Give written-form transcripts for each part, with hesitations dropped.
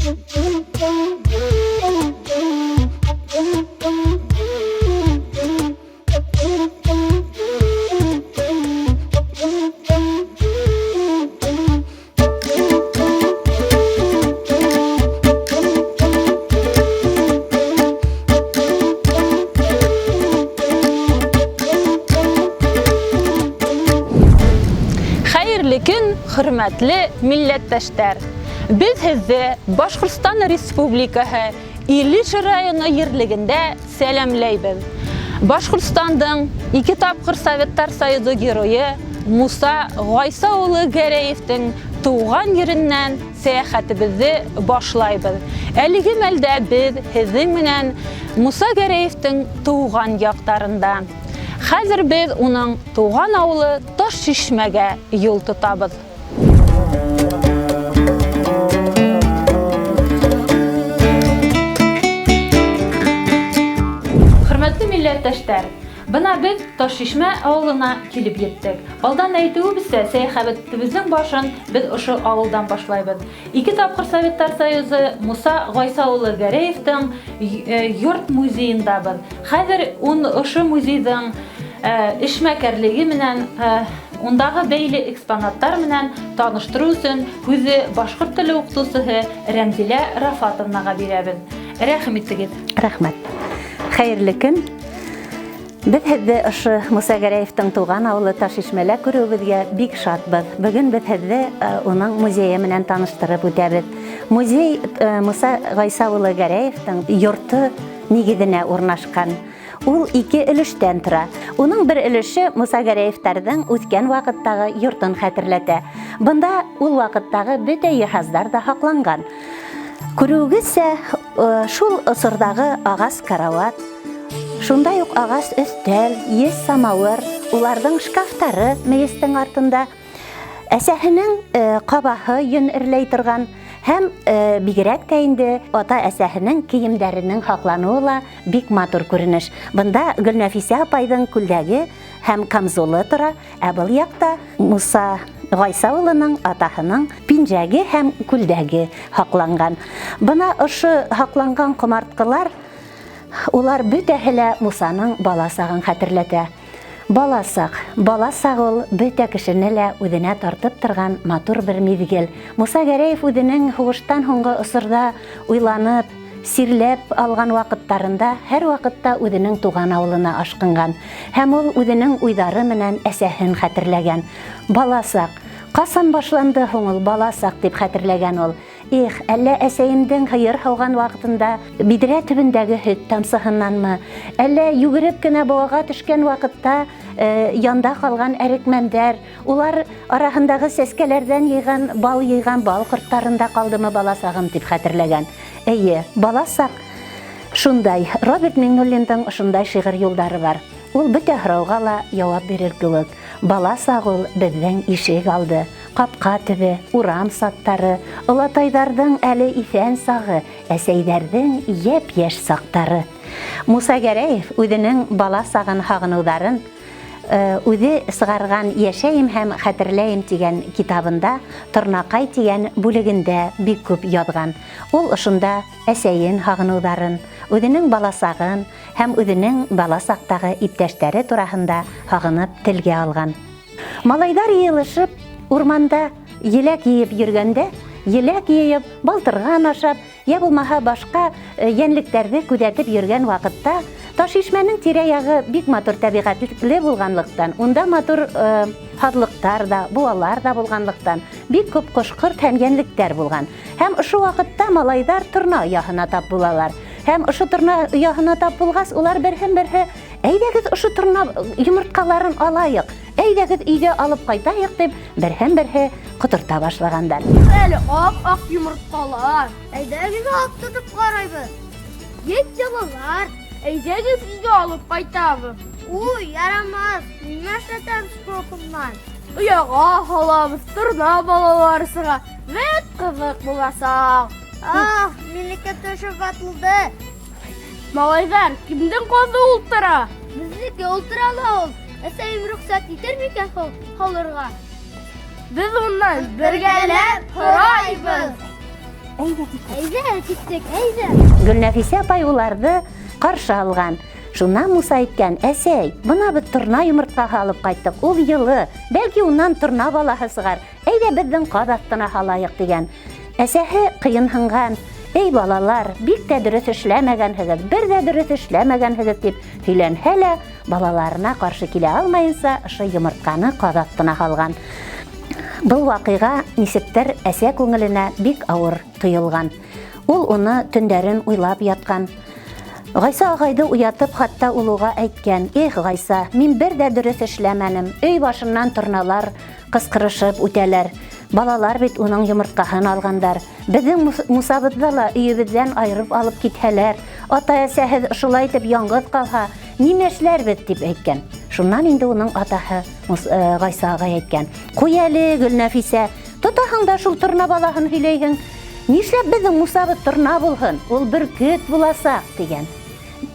Kun, hürmetli millettaşlar. Biz sizi Başkırstan Respublikası İliç rayonu yerliginde selamlaybiz. Başkırstan'dan 2 tapkır Sovetler Soyuzu Giroyu Musa Gaysaoğlu Garayev'tin tuğan yerinden seyahatimizi başlaybiz. Әлеге мәлдә biz sizin менән Musa Garayev'tin tuğan яктарында. Хәзер biz onun туган авылы Ташчишмәгә юл тотабыз. Хөрмәтле милләттәшләр, бына biz Ташчишмә авылына килеп йеттек. Алдан әйтүебезчә, сәяхәтебезнең башын biz ошо авылдан башлайбыз. 2 тапкыр Советлар Союзы Musa Gaysaoğlu Garayev'tin йорт музеендабыз. Хәзер ошо музейдың эшмәкәрлеге менән, ондагы бәйле экспонаттар менән таныштыру өчен үзе башкорт теле укытучысы Рәмзилә Рафатовнага бирәбез. Рәхмәт итегез. Рәхмәт. Хәерле көн. Без һеҙҙе ошо Musa Garayev'тың туган авылы Ташишмәлә күреүебеҙгә бик шатбыҙ. Бөгөн без һеҙҙе уның музейы менән таныштырып үтәбеҙ. Музей Musa Gaysaoğlu Garayev'тың йорты нигеҙенә урнашҡан. Ул 2 өлөштән тора. Уның бер өлөше Musa Garayev'тарҙың үткән ваҡыттағы йортон хәтерләтә. Бында ул ваҡыттағы бөтә йыһаздар да һаҡланған. Күреүегеҙсә, шул осорҙағы ағас карават, шундай уҡ ағас өҫтәл, ес самауыр, уларҙың шкафтары мейестең артында, әсәһенең ҡабаһы йөн эрләй торған, һәм бигерәк тә инде ата-әсәһенең кейемдәренең һаҡланыуы ла бик матур күренеш. Бында Гөлнәфисә апайҙың күлдәге һәм камзулы тора, ә был яҡта Musa Gaysaoğluның атаһының пинжәге һәм күлдәге һаҡланған. Бына ошо һаҡланған ҡомартҡылар, улар бөтәһе лә Мусаның бала сағын хәтерләтә. Бала саҡ ул бөтә кешене лә үҙенә тартып торған матур бер миҙгел. Musa Garayev үҙенең һуғыштан һуңғы осорҙа уйланып, сирләп алған ваҡыттарында һәр ваҡытта үҙенең туған ауылына ашҡынған. Һәм ул үҙенең уйҙары менән әсәһен хәтерләгән. Бала саҡ, ҡасан башланды һуң ул бала саҡ дип хәтерләгән ул. Әллә әсәйемдең һыйыр һауған ваҡытында биҙрә төбөндәге һөт тамсыһынанмы? Әллә йүгереп кенә быуаға төшкән ваҡытта янда ҡалған әрекмәндәр, улар араһындағы сәскәләрҙән бал йыйған бал ҡорттарында ҡалдымы бала сағым дип хәтерләгән. Эйе, бала саҡ шундай. Роберт Миңнуллиндың ошондай шиғыр юлдары бар. Ул бөтә һорауға ла яуап бирер кеүек. Бала саҡ ул беҙҙең ишек алды. Ҡапҡа төбө, урам саттары, олатайҙарҙың әле иҫән сағы, әсәйҙәрҙең йәп-йәш саҡтары. Musa Garayev үҙенең бала сағын һағыныуҙарын үҙе сығарған «Йәшәйем һәм хәтерләйем» тигән китабында «Торнаҡай» тигән бүлегендә бик күп яҙған. Ул ошонда әсәйен һағыныуҙарын, үҙенең бала сағын һәм үҙенең бала саҡтағы иптәштәре тураһында һағынып телгә алған. Малайҙар йыйылышып, урманда еләк йыйып йөргәндә, еләк йыйып, балтырған ашап, йә булмаһа башҡа йәнлектәрҙе күҙәтеп йөргән ваҡытта, Ташишмәнең тирә-яғы бик матур тәбиғәтле булғанлыҡтан, унда матур һаҙлыҡтар да, буалар да булғанлыҡтан, бик күп ҡош-ҡорт һәм йәнлектәр булған. Һәм ошо ваҡытта малайҙар торна ояһына тап булалар. Һәм ошо торна ояһына тап булғас, улар берһен-берһе, әйҙәгеҙ ошо торна йомортҡаларын алайыҡ, әйҙәгеҙ өйгә алып ҡайтайыҡ дип, берһен-берһе ҡоторта башлағандар. Әле ап-аҡ йомортҡалар, әйҙәгеҙ алып тотоп ҡарайбыҙ. Ет ялалар, әйҙәгеҙ өйгә алып ҡайтабыҙ. Уй, ярамаҫ, нимә эшләтәбеҙ шуҡынан? Ояға һалабыҙ, торна балалары сыға. Бик ҡыҙыҡ буласаҡ. Минеке төшөп ватылды. Малайҙар, кемдең ҡаҙы ултыра? Безнеке ултыра ла ул. Әсәйем рөхсәт итер микән һалырға? Беҙ унан бергәләп һорайбыҙ. Әйдә, киттек, әйдә. Гөлнәфисә апай уларды каршы алган. Шуннан Муса әйткән: "Әсәй, бына бит торна йомырткаһы алып кайттык. Ул йылы, бәлки уннан торна балаһы сыгар. Әйдә безнең кабаттына халайык" дигән. Әсәһе кыенһынган: "Эй балалар, бик тә дөрес эшләмәгәнһегез, бер дә дөрес эшләмәгәнһегез" дип һөйләнһә лә, балаларына каршы килә алмаенса, ошо йомыртканы кабаттына халган. Был вакыйга нисектер әсә күңеленә бик авыр тоелган. Ул уны төндәрен уйлап яткан. Гайса агайды уятып, хатта улуга әйткән: "Эх, Гайса, мин бер дә дөрес эшләмәнем. Өй башыннан торналар кыскырышып үтәләр. Балалар бит уның йомырткаһын алгандар. Безнең Мусабызны ла өебездән айырып алып китһәләр, ата-әсәһез шулай итеп яңгыз калһа, нимә эшләрбез" дип әйткән. Шуннан инде уның атаһы Гайсага әйткән: "Куй әле, Гөлнәфисә, тотаһың да шул торна балаһын һөйләйһең. Нишләп безнең Мусабыз торна булһын? Ул бөркет буласак" дигән.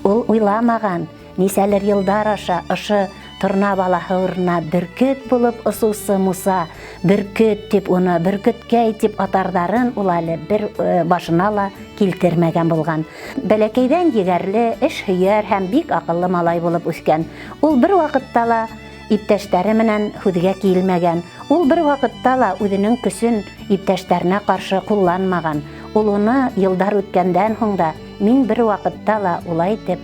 Ул уйламаган, нисәлер йылдар аша ошо торна балаһы урынына бөркет булып ысусы Муса, бөркет дип уны бөркеткәй дип атардарын ул әле бер башына ла килтермәгән булган. Бәләкәйдән егәрле, эш һөяр һәм бик акыллы малай булып үскән. Ул бер вакытта ла иптәшләре менән һүҙгә килмәгән. Ул бер вакытта ла үзенең көсөн иптәшләренә каршы кулланмаган. Ул уны йылдар үткәндән һуң да: "Мин бер вакытта ла улай итеп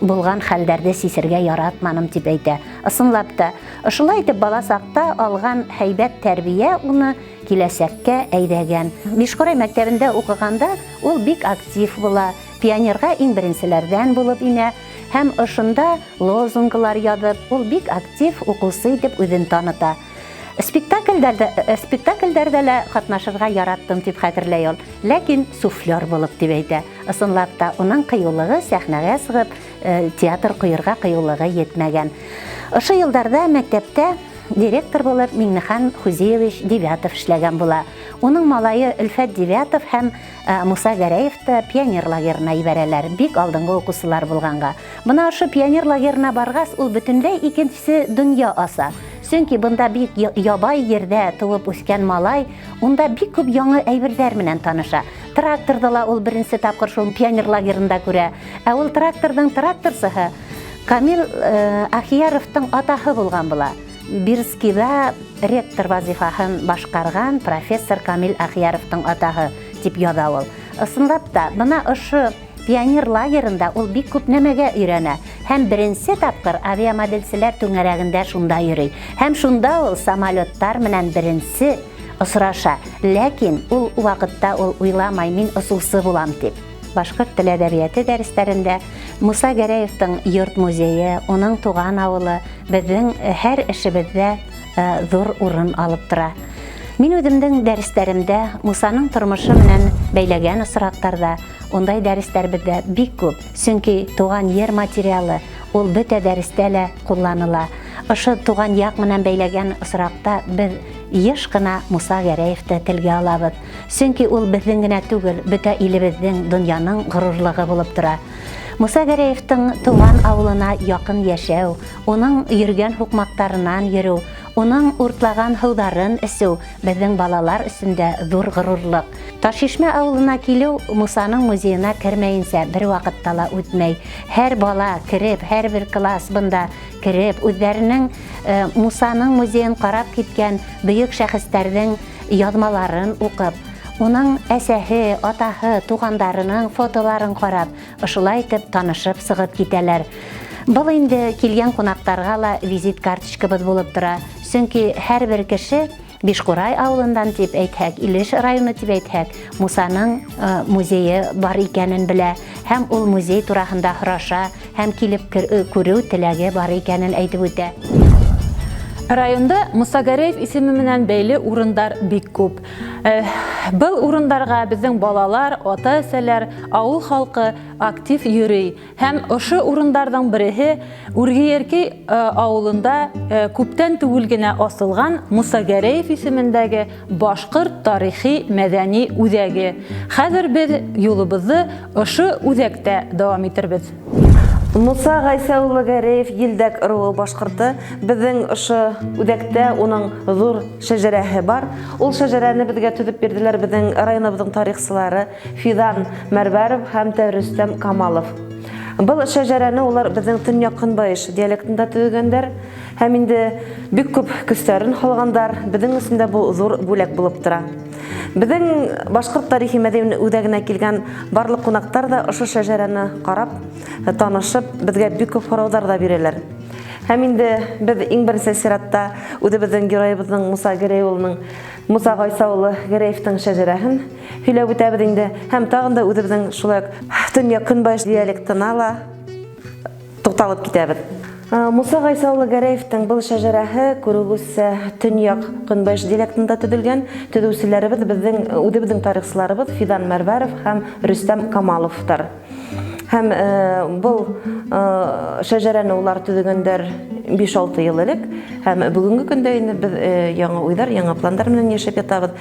булган хәлдәрне сисергә яратманым" дип әйтә. Ысынлап та, ошолай итеп бала сакта алган һәйбәт тәрбия уны киләсәккә әйдәгән. Бишкорай мәктәбендә укыганда ул бик актив була, пионерга иң беренчеләрдән булып инә һәм ошонда лозунглар язып, ул бик актив укучы итеп үзен таныта. Спектакльдәрдә лә катнашырга яраттым дип хәтерләй ул, ләкин суфлер булып дип әйтә. Ысынлап та, уның кыюлыгы сәхнәгә сыгып, театр куярга кыюлыгы етмәгән. Ошо елларда мәктәптә директор булып Миңнехан Хузеевич Девятов эшләгән була. Уның малайы Өлфәт Девятов һәм Муса Гәрәевте пионер лагерына ибәрәләр, бик алдынгы укучылар булганга. Бына ошо пионер лагерына баргас, ул бөтенләй икенче дөнья аса. Сөнки бында бик ябай ердә туып үскән малай, унда бик күп яңа әйберләр менән таныша. Тракторды ла ул беренче тапкыр шул пионер лагерында күрә. Ә ул тракторның тракторсыһы Камил Ахияровтың атаһы булган була. Бирскида ректор вазифаһын башкарган профессор Камил Ахияровтың атаһы дип яза ул. Ысынлап та, бына ошо пионер лагерында ул бик күп нәмәгә өйрәнә. Һәм беренче тапкыр авиамоделчеләр түңәрәгендә шунда йөри. Һәм шунда ул самолеттар менән беренче осраша. Ләкин ул вакытта ул уйламай: "Мин ысулсы булам" дип. Башкорт теле әдәбияты дәресләрендә Муса Гәрәевтың йорт-музее, уның туган авылы безнең һәр эшебездә зур урын алып тора. Мин үземнең дәресләремдә Мусаның тормышы менән бәйләгән осрактарда ондай дәресләр бездә бик күп. Чөнки туган ер материалы ул бөтә дәрестә лә кулланыла. Ошо туган як менән бәйләгән осракта без еш кына Муса Гәрәевте телгә алабыз. Чөнки ул безнең генә түгел, бөтә илебезнең, дөньяның горурлыгы булып тора. Муса Гәрәевтың туган авылына якын яшәү, уның йөргән хукмактарынан йөрү, уның уртлаган һыударын эсү безнең балалар өстендә зур горурлык. Ташишмә авылына килү Мусаның музеена кермәенсә бер вакытта ла үтмәй. Һәр бала кирип, һәр бер класс бында кирип, үзләренең Мусаның музеен карап киткән бөек шәхестәрнең язмаларын укып, уның әсәһе, атаһы, тугандарының фотоларын карап, ошолай итеп танышып сыгып китәләр. Был инде килгән кунактарга ла визит карточкабыз булып тора. Чөнки һәр бер кеше Бишкурай авылындан дип әйтһәк, Илеш районы дип әйтһәк, Мусаның музее бар икәнен белә, һәм ул музей тураһында һораша, һәм килеп күрү теләге бар икәнен әйтеп үтә. Районда Муса Гәрәев исеме менән бәйле урындар бик күп. Был урындарга безнең балалар, ата-әсәләр, авыл халкы актив йөрөй. Һәм ошо урындарның береһе Үргиерки авылында күптән түгел генә асылган Муса Гәрәев исемендәге башкорт тарихи мәдәни үзәге. Хәзер без юлыбызны ошо үзәктә дәвам иттербез. Муса Гайса улы Гәрәев Елдәк ыруы башкорты. Безнең ошо үдәктә уның зур шәҗәрәһе бар. Ул шәҗәрәне безгә төзеп бирделәр безнең районыбызның тарихчылары Фидан Мәрвәров һәм Рөстәм Камалов. Был шәҗәрәне улар безнең Төньяк Көнбайыш диалектында төзегәннәр һәм инде бик күп көстәрен халгандар. Безнең өстендә бу зур бүләк булып тора. Безнең башкорт тарихи мәдәни үдәгенә килгән барлык кунактар да ошо шәҗәрәне карап, танышып, безгә бик күп сораулар да бирәләр. Һәм инде без иң беренче сиратта үзебезнең героебызның Муса Гәрәев улының Муса Гайса улы Гәрәевтің шәҗәрәһен һөйләп үтәбез инде. Һәм тагын да үзебезнең шулай Төньяк Көнбайыш диалектына ла тукталып китәбез. Муса Гайса улы Гәрәевтің бұл шәҗәрәһе күрүгезчә Төньяк Көнбайыш диалектында төзелгән. Төзүчеләребез үзебезнең тарихчыларыбыз Фидан Мәрвәров һәм Рөстәм Камаловтар. Һәм бұл шәҗәрәне улар төзегәндәр 5-6 ел элек. Һәм бүгенге көндә инде без яңа уйлар, яңа планнар белән яшәп ятабыз.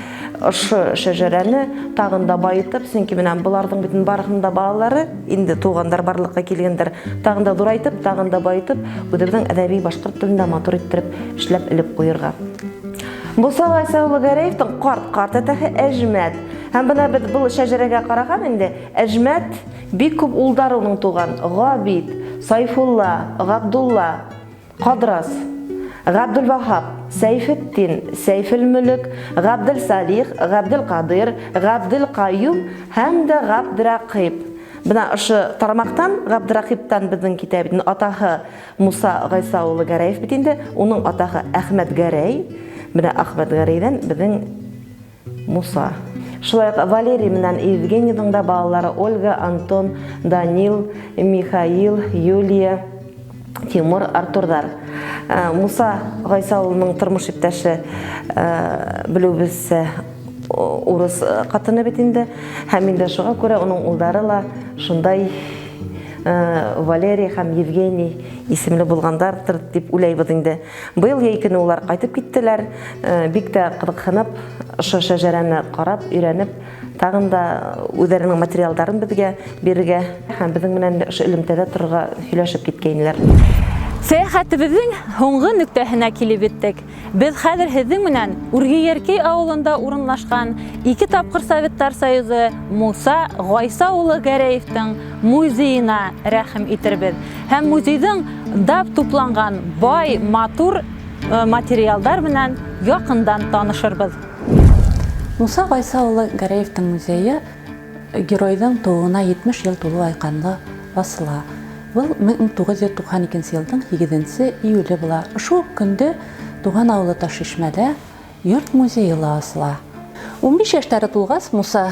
Ошо шәҗәрәне тагын да байытып, чөнки менә буларның битен барыгында балалары, инде тугандар барлыкка килгәндер, тагын да зурайтып, тагын да байытып, үзебезнең әдәби башкорт телендә матур иттереп эшләп элеп куярга. Муса Гайса улы Гәрәевтің карт әтәһе Әҗмәт. Һәм бына без бұл шәҗәрәгә караган инде, Әҗмәт бик күп улдар уның туган. Габид, Сайфулла, Габдулла, Кадрас, Габдулвахаб, Сайфетдин, Сайфелмөлк, Габдел-Салих, Габдел-Кадир, Габдел-Каюм һәм дә Габдракиб. Бына ошо тармактан Габдракибтан безнең китабының атаһы Муса Гайса улы Гәрәев бит инде, уның атаһы Әхмәт Гәрәй. Менә Әхмәт Гәрәйдән безнең Муса. Шулай Валерий менән Евгенийның да балалары Ольга, Антон, Данил, Михаил, Юлия, Тимур, Артурдар. Муса Гайса улының тормыш иптәше белүбезчә урыс катыны бит инде. Һәм инде шуңа күрә уның улдары ла шундай Валерий һәм Евгений исемле булгандардыр дип уйлайбыз инде. Быел яй-көне улар кайтып киттеләр. Бик тә кызыксынып, ошо шәҗәрәне карап, өйрәнеп, тагын да үзләренең материалларын безгә бирергә һәм безнең менән ошо элемтәдә торырга һөйләшеп киткәннәр. Сәяхәтебезнең һуңгы нөктәһенә килеп җиттек. Без хәзер һезнең менән Үргиеркей авылында урынлашкан 2 тапкыр Советтар Союзы Муса Гайса улы Гәрәевтің музеена рәхим итербез. Һәм музейның дап тупланган бай, матур материалдар белән якындан танышырбыз. Муса Гайса улы Гәрәевтің музейы геройның тууына 70 ел тулу айканлы басыла. Бұл 1992 елдың 8 июле була. Шу көндө туган авылы Ташишмәдә йорт музейы асыла. 15 яшьтәре тулгас Муса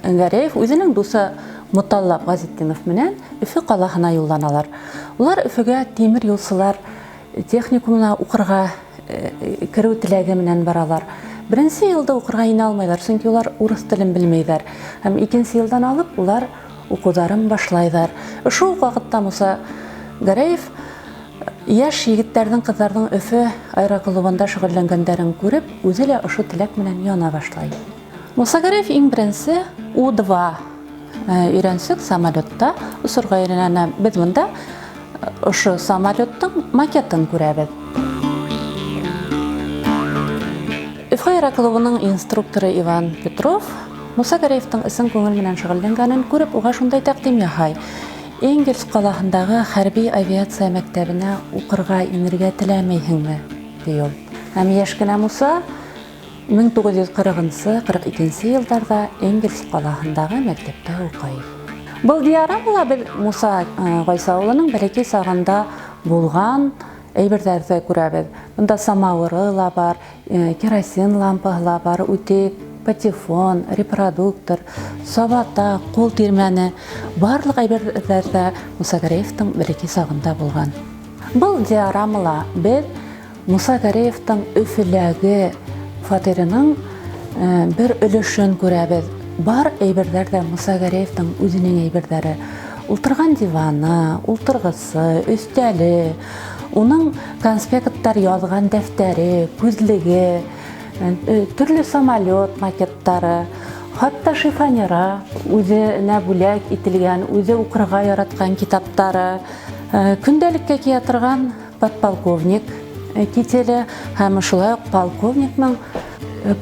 Гәрәев үзенең дусы Муталлаб Газетдинов менән Өфе калаһына юлланалар. Улар Өфөгә тимер юлчылар техникумына укырга керү теләге менән баралар. Беренче елда укырга инә алмайлар, чөнки улар урыс телен белмәйләр. Һәм икенче елдан алып улар укударын башлайлар. Шул вакытта Муса Гәрәев яшь егетләрнең, кызларның Өфе аэроклубында шөгыльләнгәннәрен күреп, үзе лә ошо теләк менән яна башлай. Муса Гәрәев иң беренче У-2 өйрәнсек самолетта усырга өйрәнә. Без монда ошо самолеттың макетін күрәбез. Өфе аэроклубының инструкторы Иван Петров Муса Гәрәевтің исен күңел менән шөгыльләнгәнен күреп, уга шундай тәкъдим яһай. Энгельс калаһындагы хәрби авиация мәктәбенә укырга инергә теләмәйһеңме? ди ул. Һәм яшь кенә Муса 1940-42 елларда Энгельс калаһындагы мәктәптә укый. Был диорамалар без Муса Гайса улының бәләкәй сагында булган әйберләрне күрәбез. Монда самавыры ла бар, керосин лампаһы бар, үтек, патефон, репродуктор, сабата, кул тирмәне, барлык әйберләрдә Муса Гәрәевтің бәләкәй сагында булган. Бұл диорамала без Муса Гәрәевтің Өфеләге фатирының бер өлешен күрәбез. Бар әйберләрдә Муса Гәрәевтің үзенең әйберләре. Ултырган диваны, ултыргысы, өстәле, уның конспекттар язган дәфтәре, күзлеге, төрле самолет макеттары, хатта шифонера, үзе бүләк ителгән, үзе укырга яраткан китаптары Күнделікке кие тұрған подполковник кителі һәм шулай ук полковникның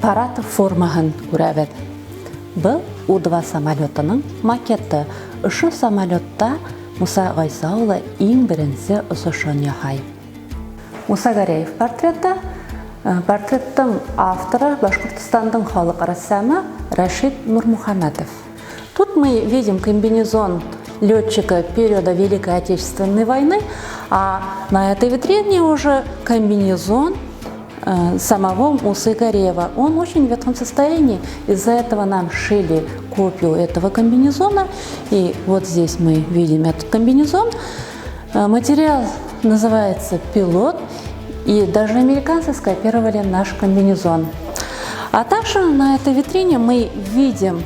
парад формаһын күрәбез. Бұл У-2 самолетының макеты. Ушу самолетта Муса Гайса улы иң беренче осышын яһай. Муса Гареев портреты. Портреттің авторы Башкортостандың халық рәссамы Рашид Нурмухамедов. Тут мы видим комбинезон летчика периода Великой Отечественной войны, а на этой витрине уже комбинезон самого Мусы Гареева. Он очень в ветхом состоянии, из-за этого нам шили копию этого комбинезона. И вот здесь мы видим этот комбинезон. Материал называется «Пилот», и даже американцы скопировали наш комбинезон. А также на этой витрине мы видим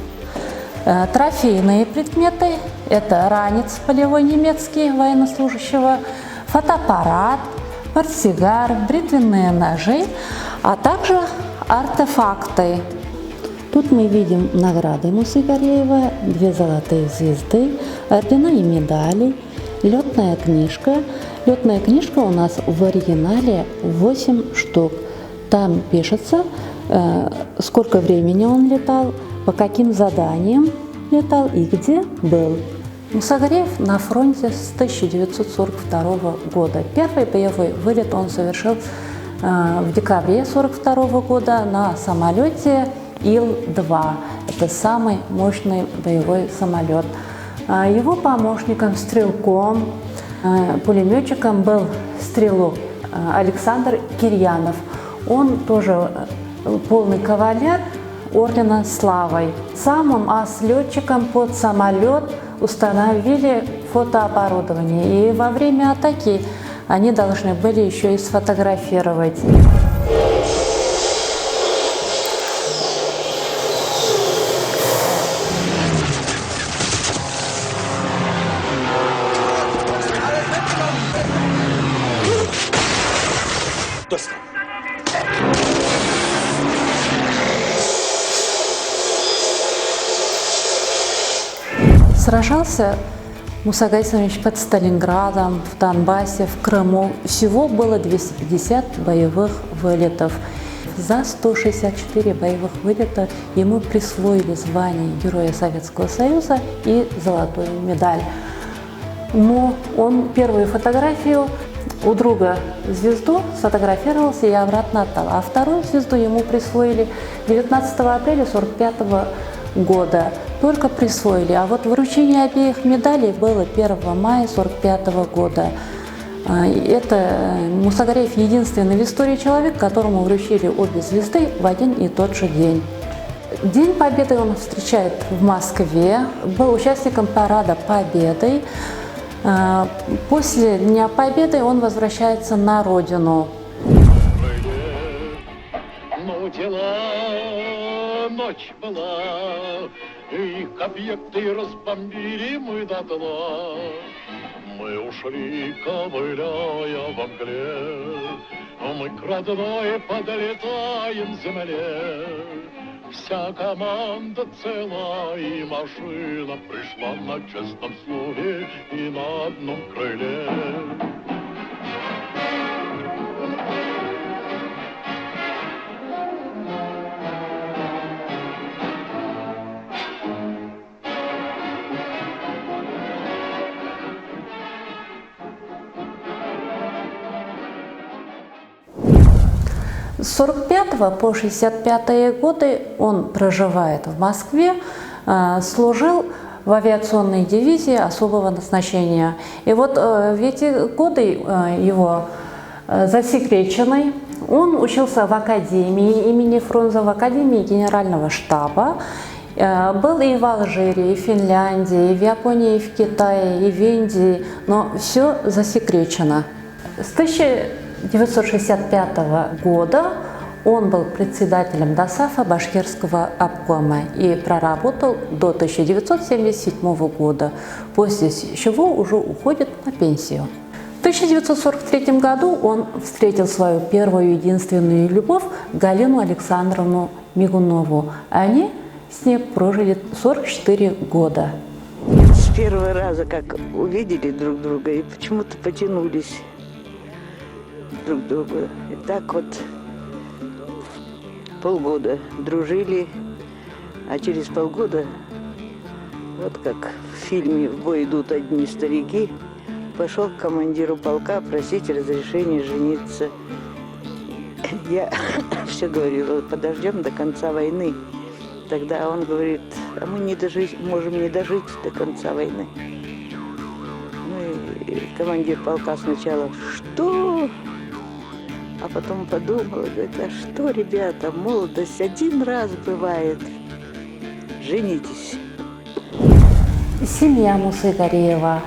трофейные предметы. Это ранец полевой немецкий военнослужащего, фотоаппарат, портсигар, бритвенные ножи, а также артефакты. Тут мы видим награды Мусы Гареева, 2 золотые звезды, ордена и медали, летная книжка. Летная книжка у нас в оригинале 8 штук. Там пишется, сколько времени он летал, по каким заданиям летал и где был. Муса Гареев на фронте с 1942 года. Первый боевой вылет он совершил в декабре 1942 года на самолете Ил-2. Это самый мощный боевой самолет. Его помощником, стрелком, пулеметчиком был стрелок Александр Кирьянов. Он тоже полный кавалер ордена Славой. Самым летчиком под самолет установили фотооборудование. И во время атаки они должны были еще и сфотографировать. Сражался Муса Гайсович под Сталинградом, в Донбассе, в Крыму. Всего было 250 боевых вылетов. За 164 боевых вылета ему присвоили звание Героя Советского Союза и золотую медаль. Но он первую фотографию у друга звезду сфотографировался и обратно отдал. А вторую звезду ему присвоили 19 апреля 1945 года. Только присвоили. А вот вручение обеих медалей было 1 мая 1945 года. Это Муса Гареев единственный в истории человек, которому вручили обе звезды в один и тот же день. День Победы он встречает в Москве, был участником парада Победы. После Дня Победы он возвращается на родину. Ночь была, их объекты разбомбили мы дотла. Мы ушли, ковыляя во мгле, мы к родной подлетаем земле. Вся команда цела, и машина пришла на честном слове и на одном крыле. С 1945 по 1965 годы он проживает в Москве, служил в авиационной дивизии особого назначения. И вот в эти годы его засекреченный, он учился в Академии имени Фрунзе, в Академии Генерального штаба. Был и в Алжире, и в Финляндии, и в Японии, и в Китае, и в Индии, но все засекречено. С 1965 года он был председателем ДОСААФа Башкирского обкома и проработал до 1977 года, после чего уже уходит на пенсию. В 1943 году он встретил свою первую и единственную любовь Галину Александровну Мигунову. Они с ней прожили 44 года. первого раза, как увидели друг друга, и почему-то потянулись друг к другу. И так вот полгода дружили, а через полгода, вот как в фильме «В бой идут одни старики», пошел к командиру полка просить разрешения жениться. Я все говорила, подождем до конца войны. Тогда он говорит, а мы можем не дожить до конца войны. Ну и командир полка сначала, что? А потом подумала, говорит, а что, ребята, молодость один раз бывает. Женитесь. Семья Мусы Гореева,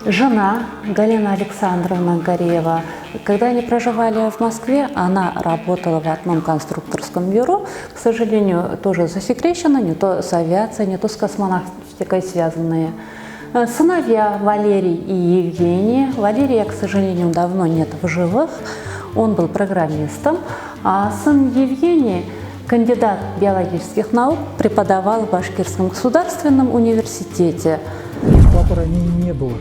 жена Галина Александровна Гореева. Когда они проживали в Москве, она работала в одном конструкторском бюро, к сожалению, тоже засекречено, не то с авиацией, не то с космонавтикой связанные. Сыновья Валерий и Евгений. Валерия, к сожалению, давно нет в живых, он был программистом, а сын Евгений, кандидат биологических наук, преподавал в Башкирском государственном университете. Папы не было.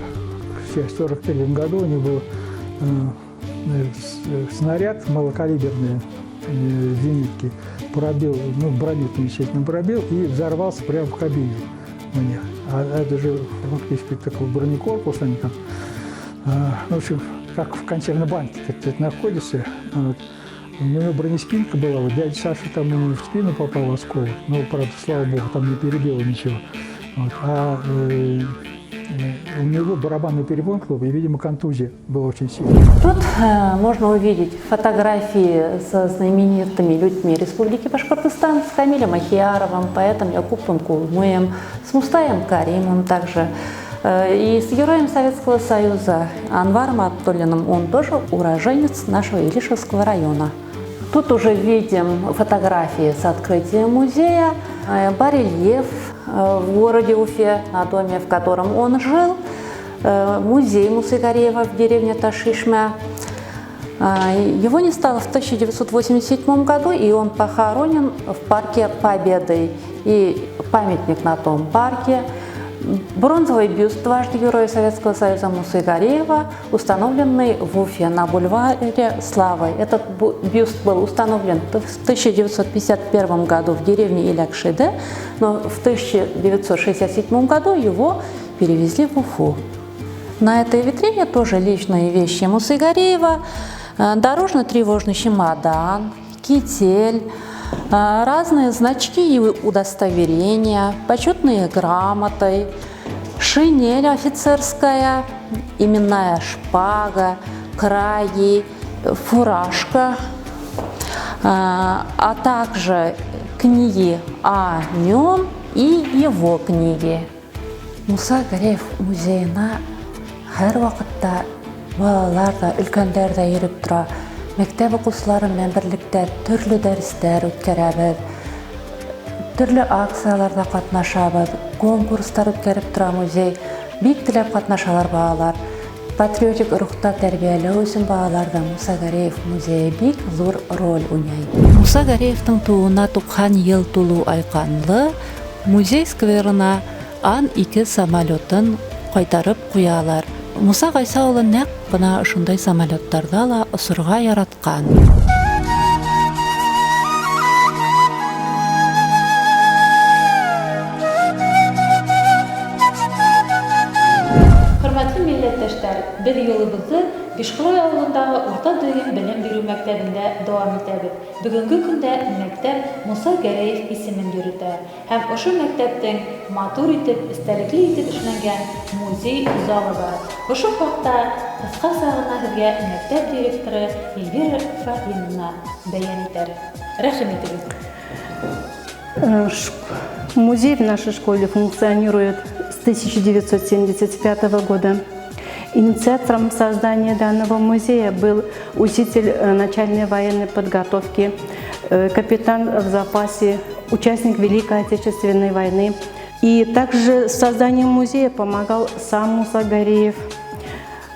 В 1943 году у него был снаряд малокалиберный, зенитки, пробил, броню замечательно пробил и взорвался прямо в кабине у них. А это же фактически такой бронекорпус, они там, в общем, как в консервной банке ты находишься. Вот. У него бронеспинка была, вот дядя Саша там у него в спину попал осколок, но, правда, слава богу, там не перебило ничего. Вот. А у него барабанный перебой был, и, видимо, контузия была очень сильная. Тут можно увидеть фотографии со знаменитыми людьми Республики Башкортостан, с Камилем Ахияровым, поэтом Якупом Кулмуем, с Мустаем Каримом также, и с героем Советского Союза Анваром Абдуллиным, он тоже уроженец нашего Илишевского района. Тут уже видим фотографии с открытия музея, барельеф в городе Уфе, на доме, в котором он жил, музей Мусы Гореева в деревне Ташишме. Его не стало в 1987 году, и он похоронен в парке Победы. И памятник на том парке, бронзовый бюст дважды Героя Советского Союза Мусы Гореева, установленный в Уфе на бульваре Славы. Этот бюст был установлен в 1951 году в деревне Илякшиде, но в 1967 году его перевезли в Уфу. На этой витрине тоже личные вещи Мусы Гореева, дорожный тревожный чемодан, китель, разные значки и удостоверения, почетные грамоты, шинель офицерская, именная шпага, краги, фуражка, а также книги о нем и его книги. Муса Гореев музейна һәр вакытта балалар да, өлкәннәр дә йөреп тора. Мәктәп укучылары белән берлектә төрле дәресләр үткәрәбез, төрле акцияларда катнашабыз, конкурслар үткәреп тора музей. Бик теләп катнашалар балалар. Патриотик рухта тәрбияләү өчен балаларда Муса Гореев музее бик зур роль уйнай. Муса Гореевтың тууына 90 ел тулу айканлы музей скверына Ан-2 самолетын кайтарып куялар. Муса Гайса улы нәкъ бына ошондай самолеттарда ла осурга яраткан. Хөрмәтле милләттәшләр, без юлыбызны Бишколой авылындагы Урта дөйем белем бирү мәктәбендә дәвам итәбез. Бүгенге көндә мәктәп Муса Гореев исемен йөритә. Һәм ошо мәктәптең матур итеп, истәлекле итеп эшләнгән музей залы бар. Ошо хакта кыскача гына сезгә мәктәп директоры Эльвира Фатимовна бәян итәр. Рәхим итегез. Музей в нашей школе функционирует с 1975 года. Инициатором создания данного музея был учитель начальной военной подготовки, капитан в запасе, участник Великой Отечественной войны. И также с созданием музея помогал сам Муса Гореев.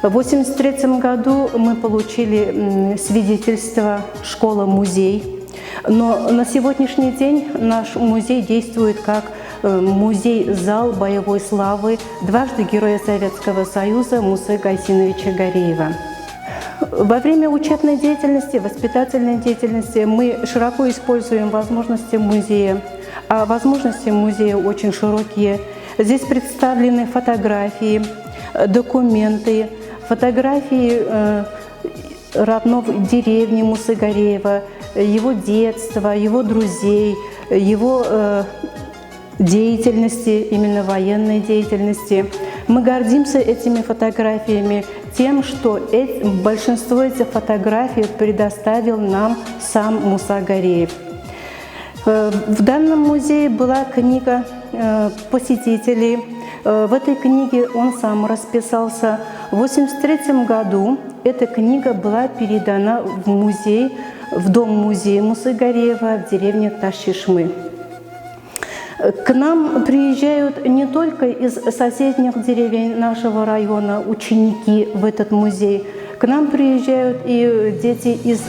В 1983 году мы получили свидетельство «Школа-музей». Но на сегодняшний день наш музей действует как музей-зал боевой славы дважды Героя Советского Союза Мусы Гайсиновича Гареева. Во время учебной деятельности, воспитательной деятельности мы широко используем возможности музея. А возможности музея очень широкие. Здесь представлены фотографии, документы, фотографии родной деревни Мусы Гареева, его детства, его друзей, его деятельности, именно военной деятельности. Мы гордимся этими фотографиями тем, что большинство этих фотографий предоставил нам сам Муса Гареев. В данном музее была книга посетителей. В этой книге он сам расписался. В 1983 году эта книга была передана в музей, в дом-музей Мусы Гареева в деревне Таш-Чишмы. К нам приезжают не только из соседних деревень нашего района ученики в этот музей. К нам приезжают и дети из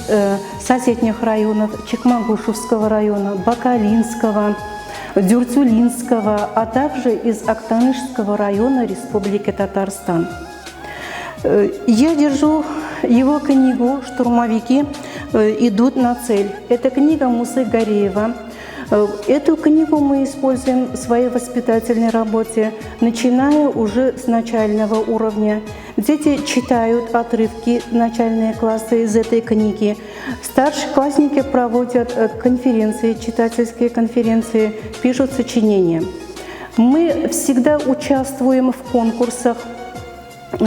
соседних районов Чекмагушевского района, Бакалинского, Дюртюлинского, а также из Актанышского района Республики Татарстан. Я держу его книгу «Штурмовики идут на цель». Это книга Мусы Гареева. Эту книгу мы используем в своей воспитательной работе, начиная уже с начального уровня. Дети читают отрывки, начальные классы из этой книги. Старшеклассники проводят конференции, читательские конференции, пишут сочинения. Мы всегда участвуем в конкурсах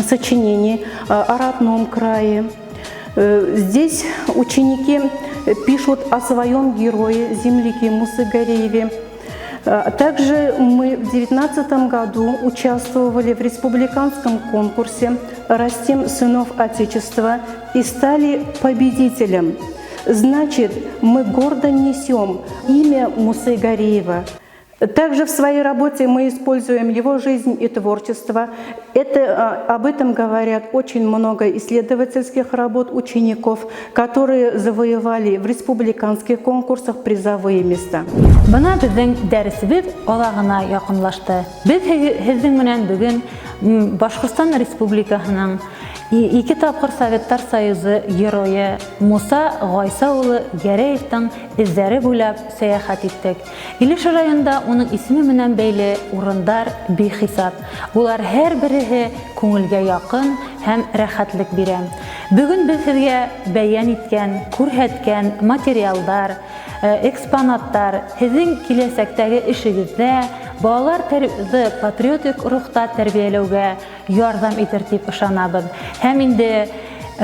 сочинений о родном крае. Здесь ученики пишут о своем герое, земляке Мусы Гарееве. Также мы в 2019 году участвовали в республиканском конкурсе «Растим сынов Отечества» и стали победителем. Значит, мы гордо несем имя Мусы Гареева. Также в своей работе мы используем его жизнь и творчество. Об этом говорят очень много исследовательских работ учеников, которые завоевали в республиканских конкурсах призовые места. Бына безнең дәресебез алагына якынлашты. Без һезнең менән бүген Башкортстан Республикасының ике тапкыр Советтар Союзы герое Муса Гайса улы Гареевтың эзләре буйлап сәяхәт иттек. Илеш районында уның исеме менән бәйле урындар бихисап. Улар һәр береһе күңелгә якын һәм рәхәтлек бирә. Бүген без сезгә бәян иткән, күрһәткән материалдар, экспонаттар сезнең киләсәктәге эшегездә балалар патриотик рухта тәрбияләүгә ярдәм итер дип ышанабыз. Һәм инде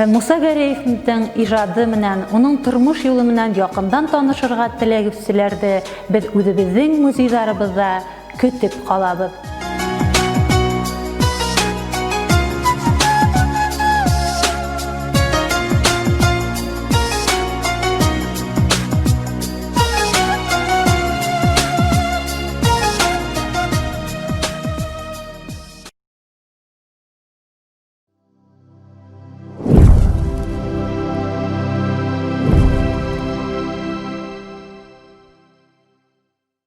Муса Гареевның иҗаты менән, уның тормыш юлы менән якындан танышырга теләгүчеләрне без үзебезнең музейларыбызда көтеп калабыз.